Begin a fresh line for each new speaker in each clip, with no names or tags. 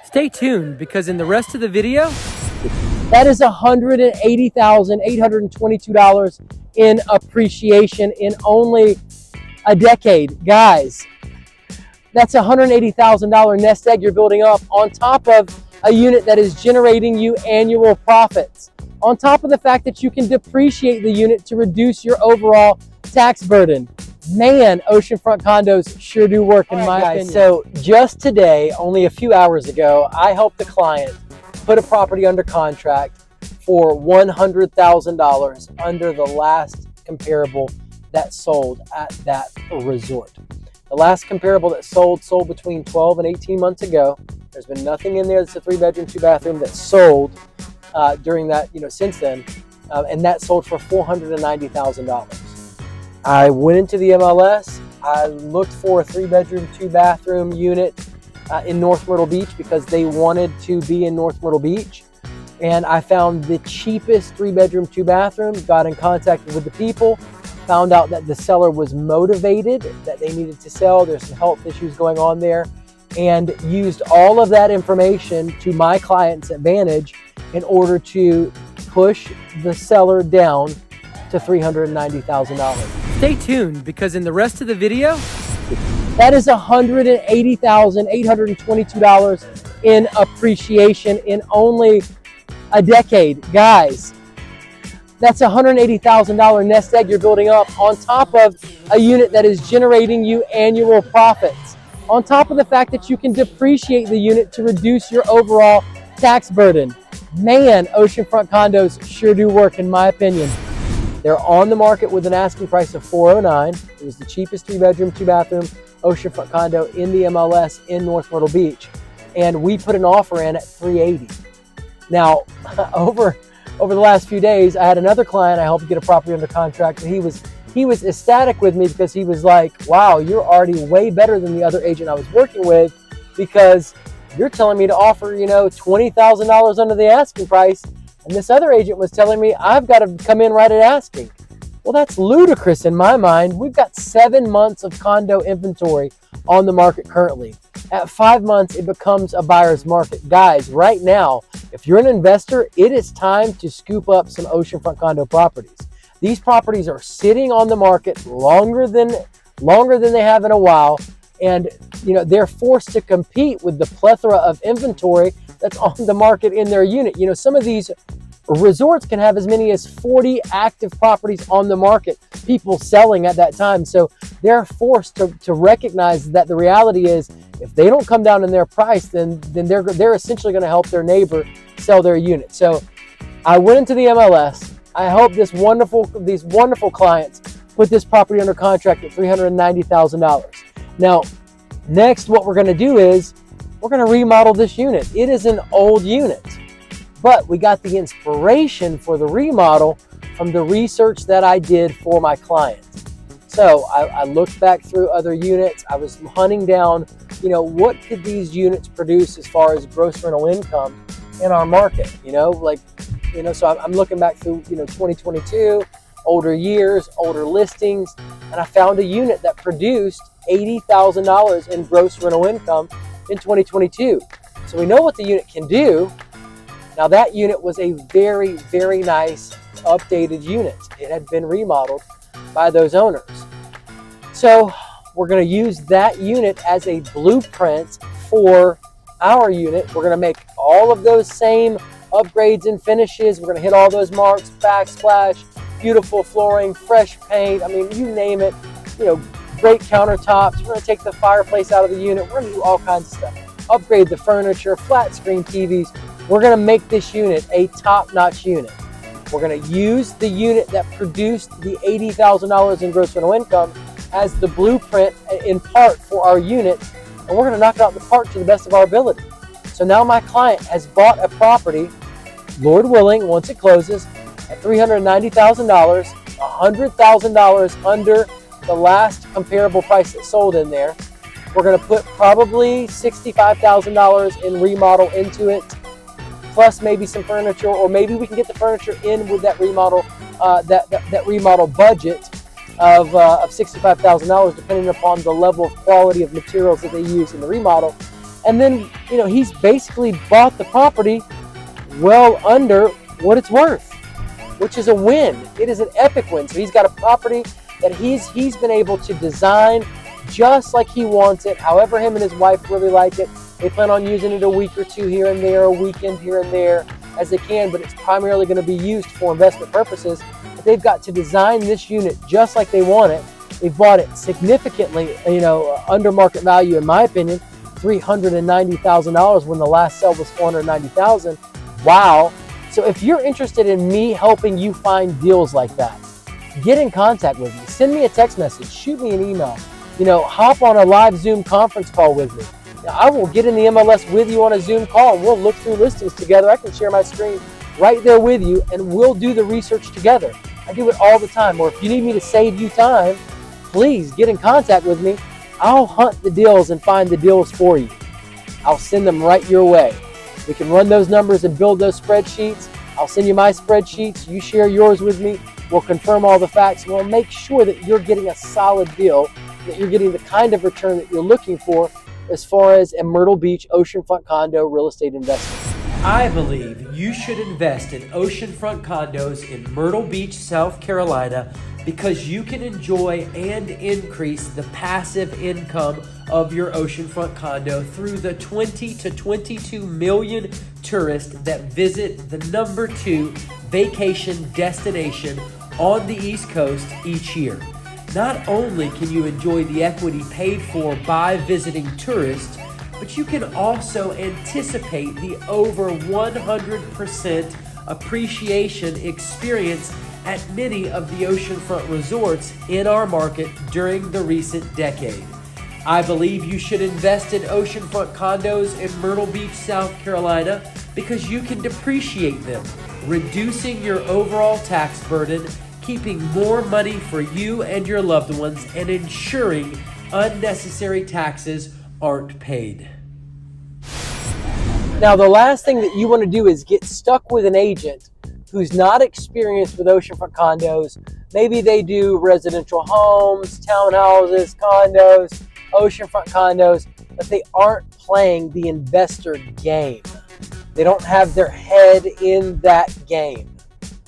Stay tuned because in the rest of the video,
that is $180,822 in appreciation in only a decade. Guys, that's $180,000 nest egg you're building up on top of a unit that is generating you annual profits. On top of the fact that you can depreciate the unit to reduce your overall tax burden. Man, oceanfront condos sure do work in my opinion. So just today, only a few hours ago, I helped a client put a property under contract for $100,000 under the last comparable that sold at that resort. The last comparable that sold between 12 and 18 months ago. There's been nothing in there that's a 3-bedroom, 2-bathroom that sold during that, since then, and that sold for $490,000. I went into the MLS. I looked for a 3-bedroom, 2-bathroom unit in North Myrtle Beach because they wanted to be in North Myrtle Beach. And I found the cheapest 3-bedroom, 2-bathroom, got in contact with the people, found out that the seller was motivated, that they needed to sell. There's some health issues going on there, and used all of that information to my client's advantage in order to push the seller down to $390,000.
stay tuned because in the rest of the video,
that is $180,822 in appreciation in only a decade. Guys, that's $180,000 nest egg you're building up on top of a unit that is generating you annual profits. On top of the fact that you can depreciate the unit to reduce your overall tax burden. Man, oceanfront condos sure do work in my opinion. They're on the market with an asking price of $409. It was the cheapest 3-bedroom, 2-bathroom oceanfront condo in the MLS in North Myrtle Beach. And we put an offer in at $380. Now, over the last few days, I had another client I helped get a property under contract, and he was ecstatic with me because he was like, wow, you're already way better than the other agent I was working with because you're telling me to offer, $20,000 under the asking price. And this other agent was telling me I've got to come in right at asking. Well, that's ludicrous in my mind. We've got 7 months of condo inventory on the market currently. At 5 months, it becomes a buyer's market. Guys, right now, if you're an investor, it is time to scoop up some oceanfront condo properties. These properties are sitting on the market longer than they have in a while. And, they're forced to compete with the plethora of inventory that's on the market in their unit. Some of these resorts can have as many as 40 active properties on the market, people selling at that time. So they're forced to recognize that the reality is if they don't come down in their price, then they're essentially going to help their neighbor sell their unit. So I went into the MLS. I helped these wonderful clients put this property under contract at $390,000. Now, next, what we're going to do is we're going to remodel this unit. It is an old unit, but we got the inspiration for the remodel from the research that I did for my client. So I looked back through other units. I was hunting down, what could these units produce as far as gross rental income in our market, so I'm looking back through, 2022, older years, older listings, and I found a unit that produced $80,000 in gross rental income in 2022. So we know what the unit can do. Now that unit was a very, very nice updated unit. It had been remodeled by those owners. So we're going to use that unit as a blueprint for our unit. We're going to make all of those same upgrades and finishes. We're going to hit all those marks, backsplash, beautiful flooring, fresh paint. You name it, great countertops. We're going to take the fireplace out of the unit. We're going to do all kinds of stuff. Upgrade the furniture, flat screen TVs. We're going to make this unit a top-notch unit. We're going to use the unit that produced the $80,000 in gross rental income as the blueprint in part for our unit, and we're going to knock it out the park to the best of our ability. So now my client has bought a property, Lord willing, once it closes, at $390,000, $100,000 under the last comparable price that sold in there. We're going to put probably $65,000 in remodel into it, plus maybe some furniture, or maybe we can get the furniture in with that remodel, that remodel budget of $65,000, depending upon the level of quality of materials that they use in the remodel. And then, he's basically bought the property well under what it's worth, which is a win. It is an epic win. So he's got a property that he's been able to design just like he wants it, however him and his wife really like it. They plan on using it a week or two here and there, a weekend here and there as they can, but it's primarily going to be used for investment purposes. But they've got to design this unit just like they want it. They've bought it significantly, under market value, in my opinion, $390,000 when the last sale was $490,000. Wow. So if you're interested in me helping you find deals like that, get in contact with me. Send me a text message. Shoot me an email. Hop on a live Zoom conference call with me. Now, I will get in the MLS with you on a Zoom call, and we'll look through listings together. I can share my screen right there with you, and we'll do the research together. I do it all the time. Or if you need me to save you time, please get in contact with me. I'll hunt the deals and find the deals for you. I'll send them right your way. We can run those numbers and build those spreadsheets. I'll send you my spreadsheets. You share yours with me. We'll confirm all the facts. We'll make sure that you're getting a solid deal, that you're getting the kind of return that you're looking for as far as a Myrtle Beach Oceanfront Condo real estate investment.
I believe you should invest in oceanfront condos in Myrtle Beach, South Carolina, because you can enjoy and increase the passive income of your oceanfront condo through the 20 to 22 million tourists that visit the #2 vacation destination on the East Coast each year. Not only can you enjoy the equity paid for by visiting tourists, but you can also anticipate the over 100% appreciation experience at many of the oceanfront resorts in our market during the recent decade. I believe you should invest in oceanfront condos in Myrtle Beach, South Carolina, because you can depreciate them, reducing your overall tax burden, keeping more money for you and your loved ones, and ensuring unnecessary taxes aren't paid.
Now, the last thing that you want to do is get stuck with an agent who's not experienced with oceanfront condos. Maybe they do residential homes, townhouses, condos, oceanfront condos, but they aren't playing the investor game. They don't have their head in that game.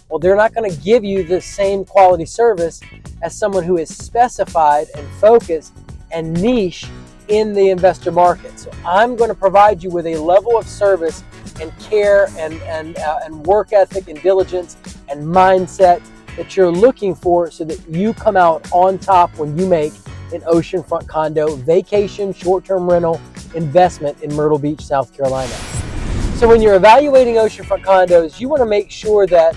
Well, they're not going to give you the same quality service as someone who is specified and focused and niche in the investor market. So I'm going to provide you with a level of service and care and work ethic and diligence and mindset that you're looking for, so that you come out on top when you make an oceanfront condo vacation short-term rental investment in Myrtle Beach, South Carolina. So when you're evaluating oceanfront condos, you want to make sure that,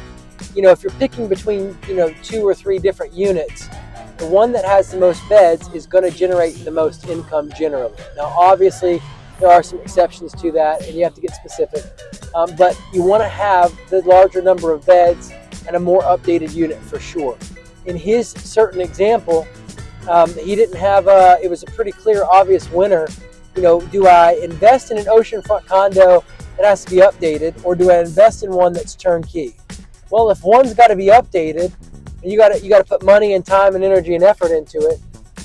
if you're picking between, 2 or 3 different units, the one that has the most beds is going to generate the most income generally. Now, obviously, there are some exceptions to that, and you have to get specific. But you want to have the larger number of beds and a more updated unit for sure. In his certain example, he didn't have it was a pretty clear, obvious winner. Do I invest in an oceanfront condo that has to be updated, or do I invest in one that's turnkey? Well, if one's got to be updated, and you got to put money and time and energy and effort into it,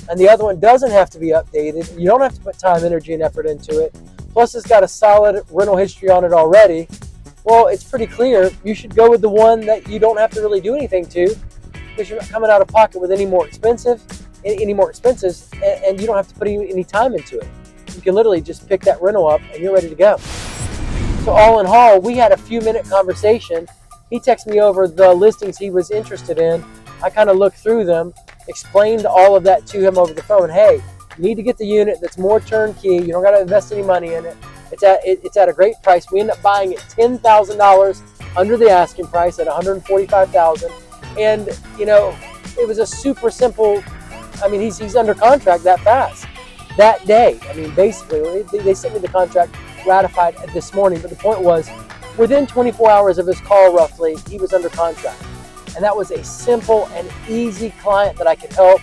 and the other one doesn't have to be updated, you don't have to put time, energy, and effort into it, plus it's got a solid rental history on it already, well, it's pretty clear you should go with the one that you don't have to really do anything to, because you're not coming out of pocket with any more expenses, and you don't have to put any time into it. You can literally just pick that rental up and you're ready to go. So all in all, we had a few-minute conversation. He texted me over the listings he was interested in. I kind of looked through them, explained all of that to him over the phone. Hey, you need to get the unit that's more turnkey. You don't got to invest any money in it. It's at a great price. We ended up buying it $10,000 under the asking price at $145,000. And, it was a super simple, he's under contract that fast, that day. Basically, they sent me the contract ratified this morning. But the point was, within 24 hours of his call, roughly, he was under contract. And that was a simple and easy client that I could help.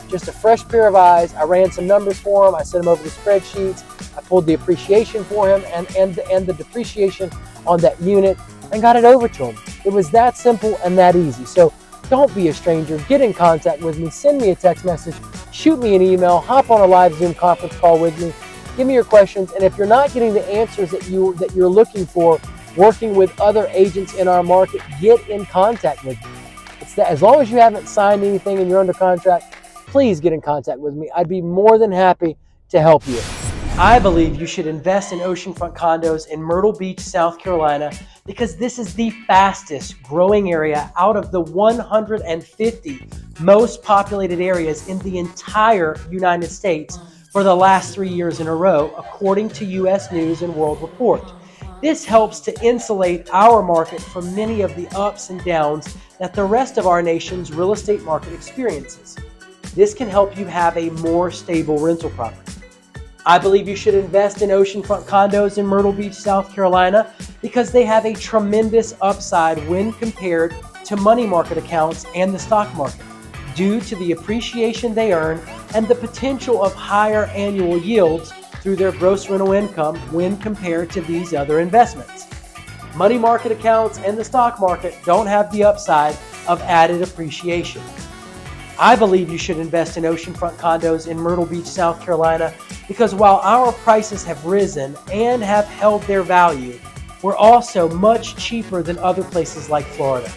Just a fresh pair of eyes. I ran some numbers for him. I sent him over the spreadsheets. I pulled the appreciation for him and the depreciation on that unit and got it over to him. It was that simple and that easy. So don't be a stranger. Get in contact with me. Send me a text message. Shoot me an email. Hop on a live Zoom conference call with me. Give me your questions, and if you're not getting the answers that you're looking for, working with other agents in our market, get in contact with me. It's that, as long as you haven't signed anything and you're under contract, please get in contact with me. I'd be more than happy to help you. I believe you should invest in oceanfront condos in Myrtle Beach, South Carolina, because this is the fastest growing area out of the 150 most populated areas in the entire United States for the last 3 years in a row, according to U.S. News and World Report. This helps to insulate our market from many of the ups and downs that the rest of our nation's real estate market experiences. This can help you have a more stable rental property. I believe you should invest in oceanfront condos in Myrtle Beach, South Carolina, because they have a tremendous upside when compared to money market accounts and the stock market, due to the appreciation they earn and the potential of higher annual yields through their gross rental income when compared to these other investments. Money market accounts and the stock market don't have the upside of added appreciation. I believe you should invest in oceanfront condos in Myrtle Beach, South Carolina, because while our prices have risen and have held their value, we're also much cheaper than other places like Florida.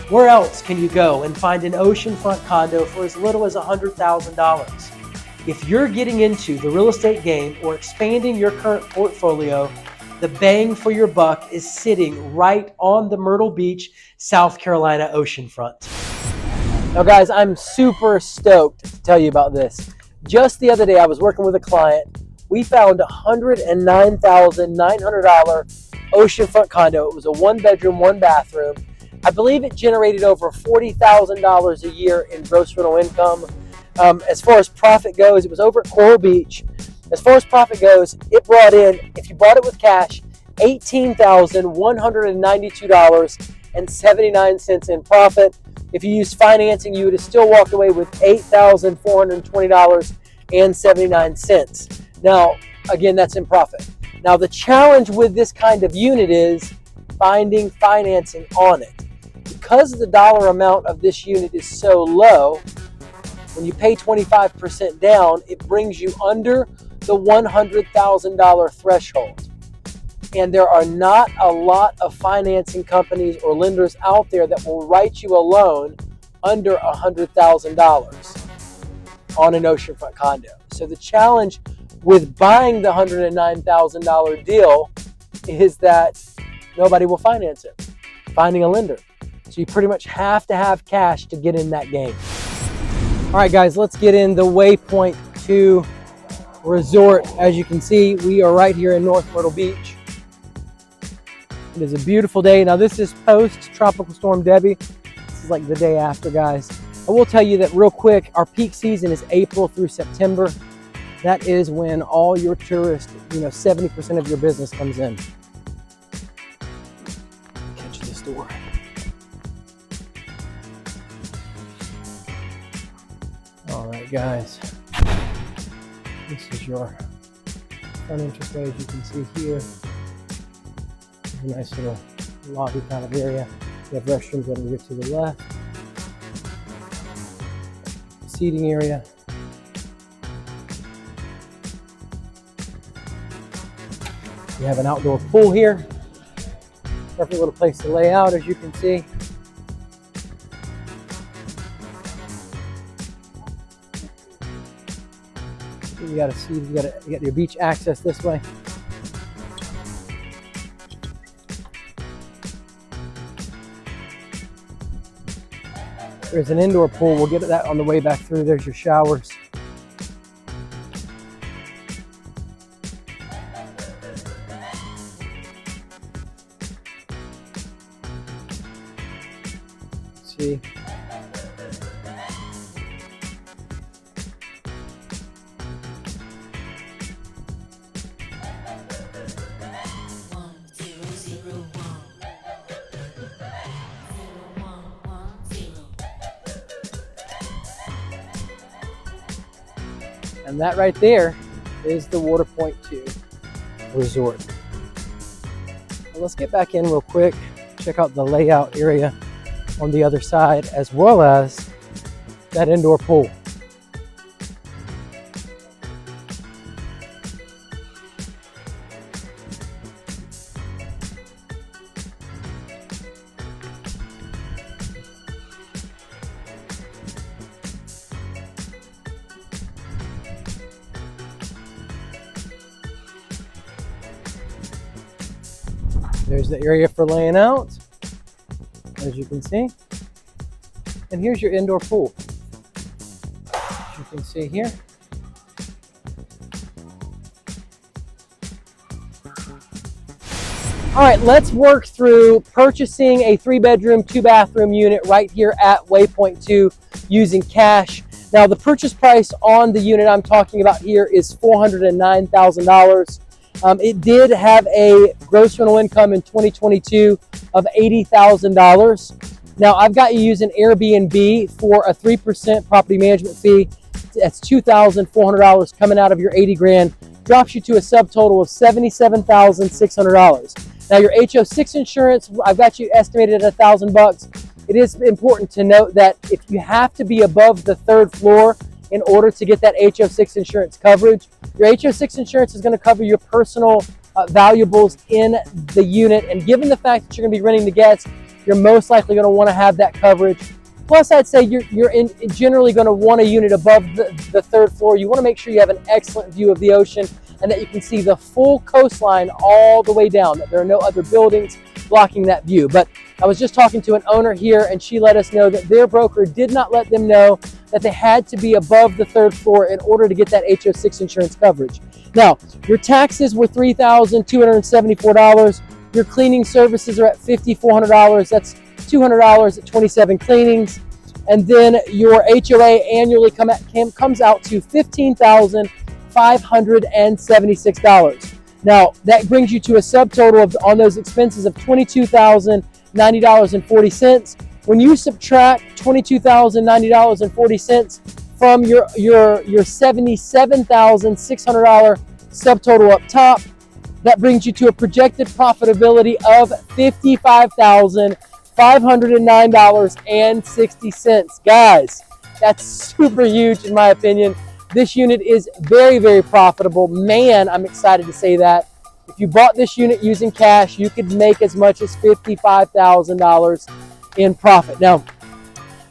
Where else can you go and find an oceanfront condo for as little as $100,000? If you're getting into the real estate game or expanding your current portfolio, the bang for your buck is sitting right on the Myrtle Beach, South Carolina oceanfront. Now guys, I'm super stoked to tell you about this. Just the other day, I was working with a client. We found a $109,900 oceanfront condo. It was a 1-bedroom, 1-bathroom. I believe it generated over $40,000 a year in gross rental income. As far as profit goes, it was over at Coral Beach. As far as profit goes, it brought in, if you bought it with cash, $18,192.79 in profit. If you used financing, you would have still walked away with $8,420.79. Now, again, that's in profit. Now, the challenge with this kind of unit is finding financing on it. Because the dollar amount of this unit is so low, when you pay 25% down, it brings you under the $100,000 threshold. And there are not a lot of financing companies or lenders out there that will write you a loan under $100,000 on an oceanfront condo. So the challenge with buying the $109,000 deal is that nobody will finance it, finding a lender. So you pretty much have to have cash to get in that game. All right, guys, let's get in the Waterpointe II Resort. As you can see, we are right here in North Myrtle Beach. It is a beautiful day. Now, this is post-Tropical Storm Debbie. This is like the day after, guys. I will tell you that real quick, our peak season is April through September. That is when all your tourists, 70% of your business comes in. Catch this door. All right, guys. This is your front entranceway, as you can see here. A nice little lobby kind of area. You have restrooms over here to the left. Seating area. You have an outdoor pool here. Perfect little place to lay out, as you can see. You got to see, you got your beach access this way. There's an indoor pool. We'll get to that on the way back through. There's your showers. Let's see. And that right there is the Waterpointe II Resort. Well, let's get back in real quick, check out the layout area on the other side, as well as that indoor pool. There's the area for laying out, as you can see. And here's your indoor pool, as you can see here. All right, let's work through purchasing a 3-bedroom, 2-bathroom unit right here at Waterpointe II using cash. Now, the purchase price on the unit I'm talking about here is $409,000. It did have a gross rental income in 2022 of $80,000. Now, I've got you using Airbnb for a 3% property management fee. That's $2,400 coming out of your $80,000. Drops you to a subtotal of $77,600. Now, your HO6 insurance, I've got you estimated at $1,000. It is important to note that if you have to be above the 3rd floor in order to get that HO6 insurance coverage, your HO6 insurance is going to cover your personal valuables in the unit. And given the fact that you're going to be renting to guests, you're most likely going to want to have that coverage. Plus, I'd say you're generally going to want a unit above the 3rd floor. You want to make sure you have an excellent view of the ocean and that you can see the full coastline all the way down, that there are no other buildings blocking that view. But I was just talking to an owner here, and she let us know that their broker did not let them know that they had to be above the 3rd floor in order to get that HO6 insurance coverage. Now, your taxes were $3,274. Your cleaning services are at $5,400. That's $200 at 27 cleanings. And then your HOA annually comes out to $15,576. Now, that brings you to a subtotal of, on those expenses, of $22,090.40. When you subtract $22,090.40 from your $77,600 subtotal up top, that brings you to a projected profitability of $55,509.60. Guys, that's super huge in my opinion. This unit is very, very profitable. Man, I'm excited to say that. If you bought this unit using cash, you could make as much as $55,000 in profit. Now,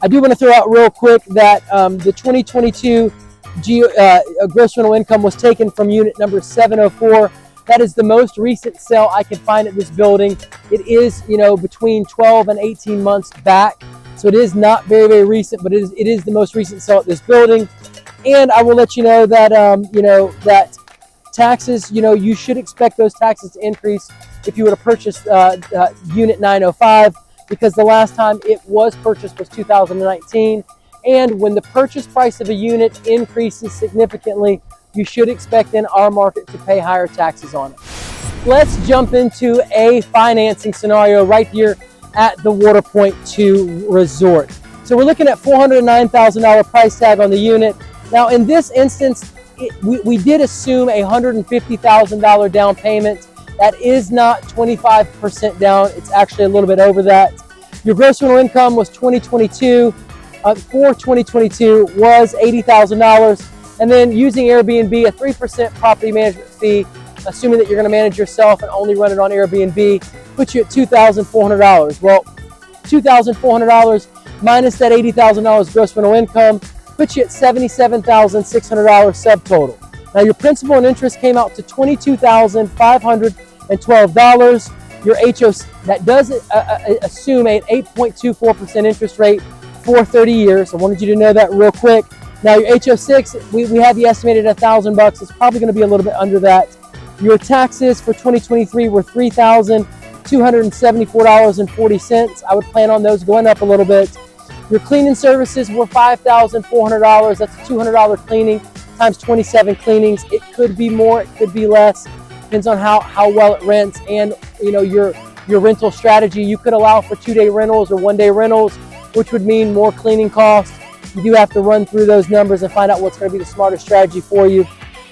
I do want to throw out real quick that the 2022 gross rental income was taken from unit number 704. That is the most recent sale I can find at this building. It is, between 12 and 18 months back. So it is not very, very recent, but it is the most recent sale at this building. And I will let you know that, that taxes, you should expect those taxes to increase if you were to purchase unit 905, because the last time it was purchased was 2019. And when the purchase price of a unit increases significantly, you should expect in our market to pay higher taxes on it. Let's jump into a financing scenario right here at the Waterpointe II Resort. So we're looking at $409,000 price tag on the unit. Now in this instance, we did assume a $150,000 down payment. That is not 25% down. It's actually a little bit over that. Your gross rental income was for 2022 was $80,000. And then using Airbnb, a 3% property management fee, assuming that you're going to manage yourself and only run it on Airbnb, puts you at $2,400. Well, $2,400 minus that $80,000 gross rental income puts you at $77,600 subtotal. Now your principal and interest came out to $22,512. Your HO, that does assume an 8.24% interest rate for 30 years. I wanted you to know that real quick. Now your HO6, we have you estimated at $1,000. It's probably going to be a little bit under that. Your taxes for 2023 were $3,274.40. I would plan on those going up a little bit. Your cleaning services were $5,400. That's a $200 cleaning times 27 cleanings. It could be more, it could be less. Depends on how well it rents and your rental strategy. You could allow for 2-day rentals or 1-day rentals, which would mean more cleaning costs. You do have to run through those numbers and find out what's going to be the smartest strategy for you.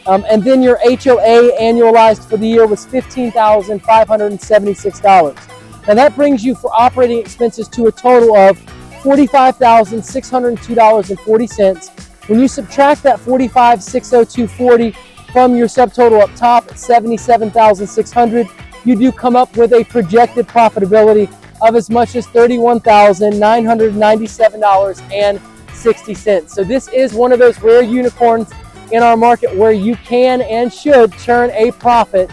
And then your HOA annualized for the year was $15,576. Now that brings you for operating expenses to a total of $45,602.40. When you subtract that $45,602.40 from your subtotal up top at $77,600, you do come up with a projected profitability of as much as $31,997.60. So this is one of those rare unicorns in our market where you can and should turn a profit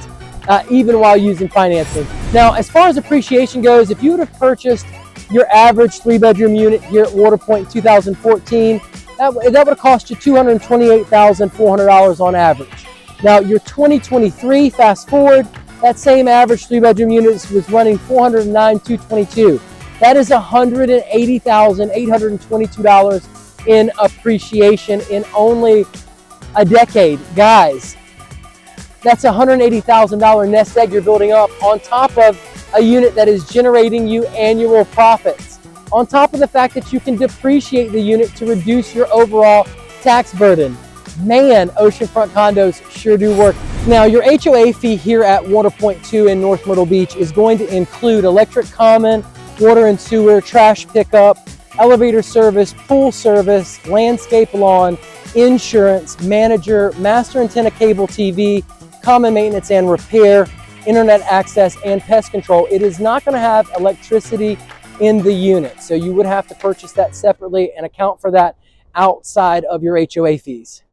even while using financing. Now, as far as appreciation goes, if you would have purchased your average 3-bedroom unit here at Waterpointe 2014, that would have cost you $228,400 on average. Now, your 2023, fast forward, that same average 3-bedroom unit was running $409,222. That is $180,822 in appreciation in only a decade. Guys, that's $180,000 nest egg you're building up on top of a unit that is generating you annual profits. On top of the fact that you can depreciate the unit to reduce your overall tax burden. Man, oceanfront condos sure do work. Now, your HOA fee here at Waterpointe 2 in North Myrtle Beach is going to include electric common, water and sewer, trash pickup, elevator service, pool service, landscape lawn, insurance, manager, master antenna cable TV, common maintenance and repair, internet access, and pest control. It is not going to have electricity in the unit, so you would have to purchase that separately and account for that outside of your HOA fees.